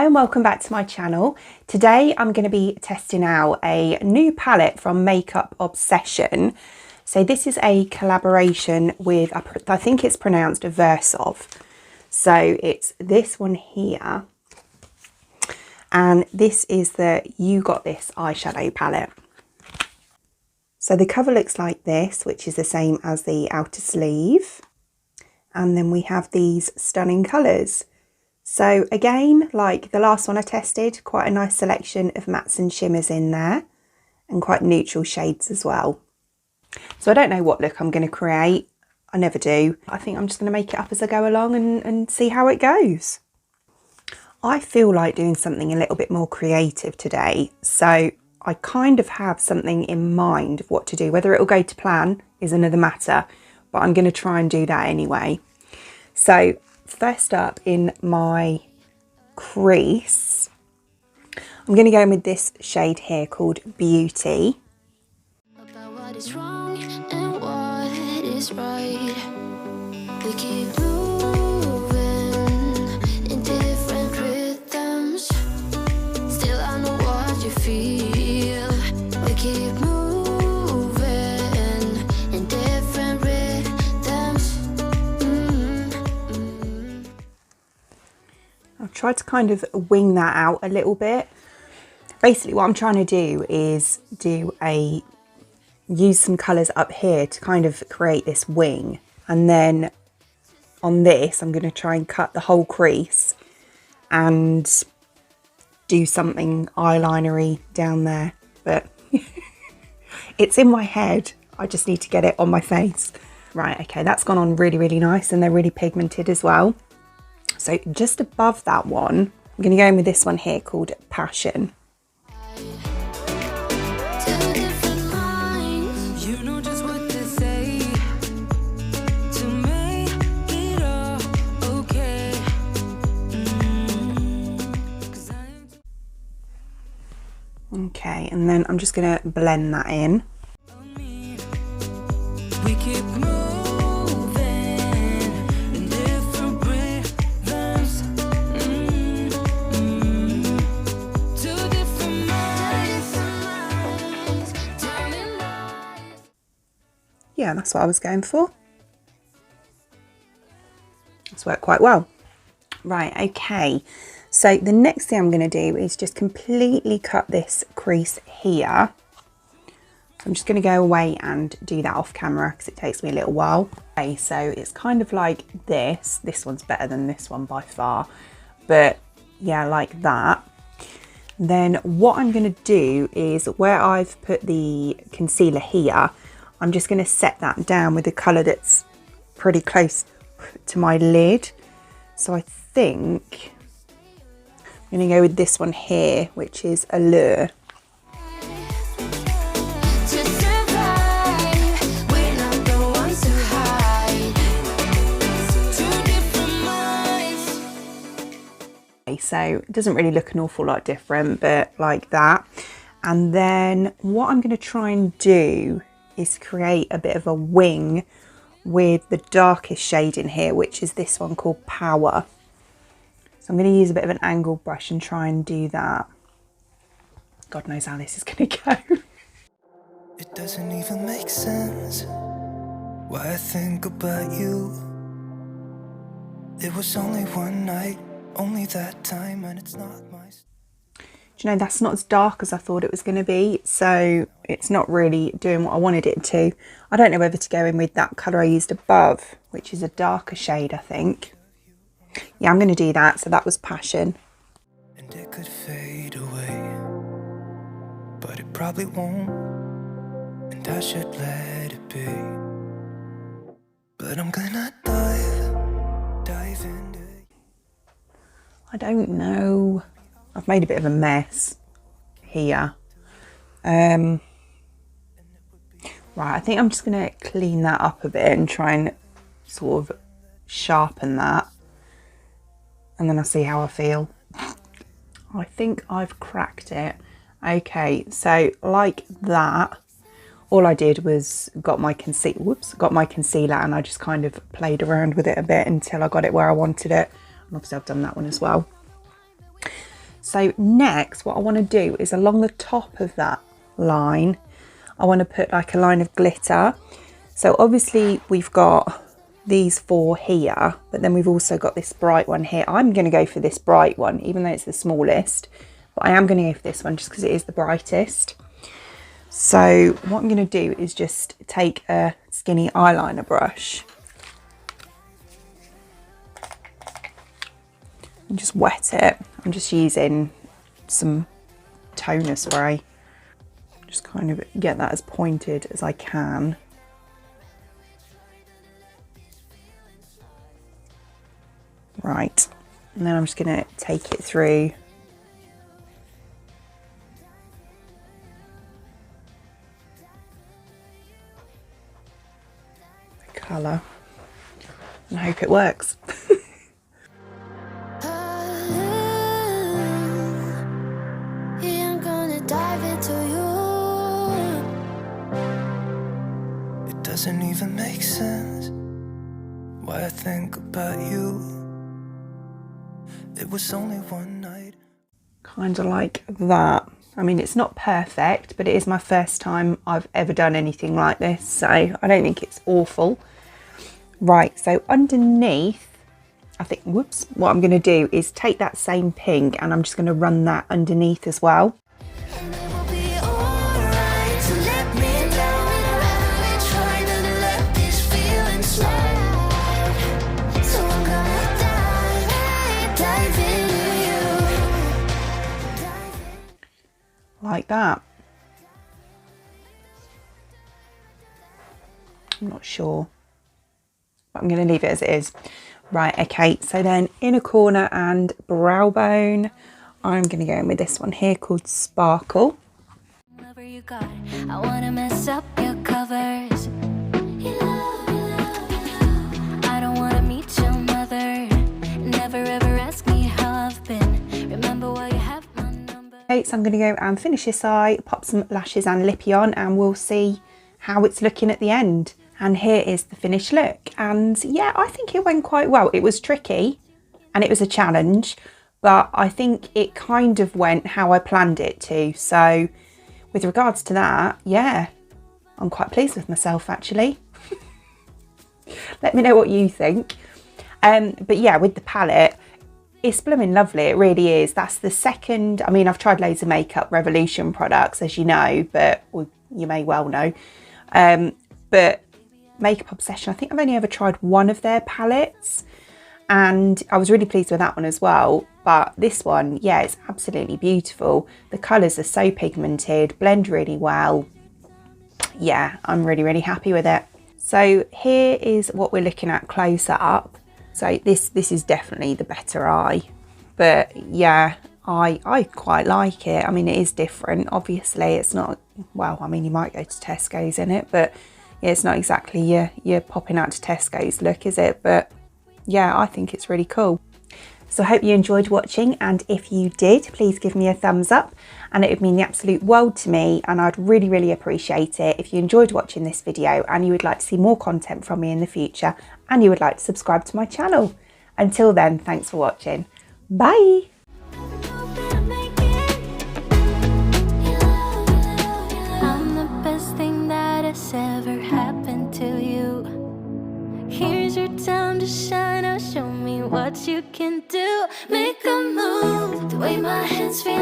Hi and welcome back to my channel. Today I'm going to be testing out a new palette from Makeup Obsession. So this is a collaboration with, I think it's pronounced Wersow. So it's this one here. And this is the You Got This eyeshadow palette. So the cover looks like this, which is the same as the outer sleeve. And then we have these stunning colours. So again, like the last one I tested, quite a nice selection of mattes and shimmers in there and quite neutral shades as well. So I don't know what look I'm going to create. I never do. I think I'm just going to make it up as I go along and see how it goes. I feel like doing something a little bit more creative today. So I kind of have something in mind of what to do. Whether it will go to plan is another matter, but I'm going to try and do that anyway. So first up in my crease, I'm going to go in with this shade here called Beauty. About what is wrong and what is right. We keep moving in different rhythms. Still I know what you feel. We keep moving in different rhythms. I've tried to kind of wing that out a little bit. Basically what I'm trying to do is use some colours up here to kind of create this wing. And then on this, I'm going to try and cut the whole crease and do something eyelinery down there. But it's in my head. I just need to get it on my face. Right, okay, that's gone on really, really nice and they're really pigmented as well. So just above that one, I'm going to go in with this one here called Passion. Okay, and then I'm just going to blend that in. We keep moving in different rhythms. Two different minds. Yeah, that's what I was going for. It's worked quite well. Right, okay. So the next thing I'm going to do is just completely cut this crease here. So I'm just going to go away and do that off camera because it takes me a little while. Okay, so it's kind of like this. This one's better than this one by far. But yeah, like that. Then what I'm going to do is where I've put the concealer here, I'm just going to set that down with a colour that's pretty close to my lid. So I think I'm going to go with this one here, which is Allure. So it doesn't really look an awful lot different, but like that. And then what I'm going to try and do is create a bit of a wing with the darkest shade in here, which is this one called Power. So I'm going to use a bit of an angled brush and try and do that. God knows how this is going to go. It doesn't even make sense why I think about you. It was only one night, only that time, and it's not my... Do you know, that's not as dark as I thought it was going to be, so it's not really doing what I wanted it to. I don't know whether to go in with that colour I used above, which is a darker shade, I think. Yeah, I'm going to do that. So that was Passion. And it could fade away, but it probably won't, and I should let it be. But I'm gonna dive into... I don't know. I've made a bit of a mess here. Right, I think I'm just going to clean that up a bit and try and sort of sharpen that. And then I'll see how I feel. I think I've cracked it. Okay, so like that, all I did was got my concealer and I just kind of played around with it a bit until I got it where I wanted it. And obviously I've done that one as well. So next, what I want to do is along the top of that line, I want to put like a line of glitter. So obviously we've got these 4 here, but then we've also got this bright one here. I'm going to go for this bright one, even though it's the smallest, but I am going to go for this one just because it is the brightest. So what I'm going to do is just take a skinny eyeliner brush and just wet it. I'm just using some toner spray. Just kind of get that as pointed as I can. Right, and then I'm just going to take it through the colour and hope it works. It doesn't even make sense why I think about you. It was only one night. Kind of like that. I mean, it's not perfect, but it is my first time I've ever done anything like this, so I don't think it's awful. Right, so underneath, I think, whoops, what I'm going to do is take that same pink and I'm just going to run that underneath as well. Like that. I'm not sure, but I'm going to leave it as it is. Right, okay, so then inner corner and brow bone, I'm going to go in with this one here called Sparkle. Whatever you got, I wanna mess up your covers. I don't wanna meet your mother. Never ever ask me how I've been. Remember why you have my number. Okay, so I'm going to go and finish this eye, pop some lashes and lippy on, and we'll see how it's looking at the end. And here is the finished look. And yeah, I think it went quite well. It was tricky and it was a challenge, but I think it kind of went how I planned it to. So with regards to that, yeah, I'm quite pleased with myself actually. Let me know what you think. But yeah, with the palette, it's blooming lovely, it really is. That's the second, I mean, I've tried loads of Makeup Revolution products, as you know, but well, you may well know. But Makeup Obsession, I think I've only ever tried one of their palettes and I was really pleased with that one as well. But this one, yeah, it's absolutely beautiful. The colours are so pigmented, blend really well. Yeah, I'm really, really happy with it. So here is what we're looking at closer up. So this is definitely the better eye, but yeah, I quite like it. I mean, it is different. Obviously, it's not, well, I mean, you might go to Tesco's in it, but yeah, it's not exactly your popping out to Tesco's look, is it? But yeah, I think it's really cool. So I hope you enjoyed watching, and if you did, please give me a thumbs up, and it would mean the absolute world to me, and I'd really, really appreciate it if you enjoyed watching this video and you would like to see more content from me in the future, and you would like to subscribe to my channel. Until then, thanks for watching. Bye! I'm the best thing that has ever happened to you. Here's your time to shine. Now show me what you can do. Make a move. The way my hands feel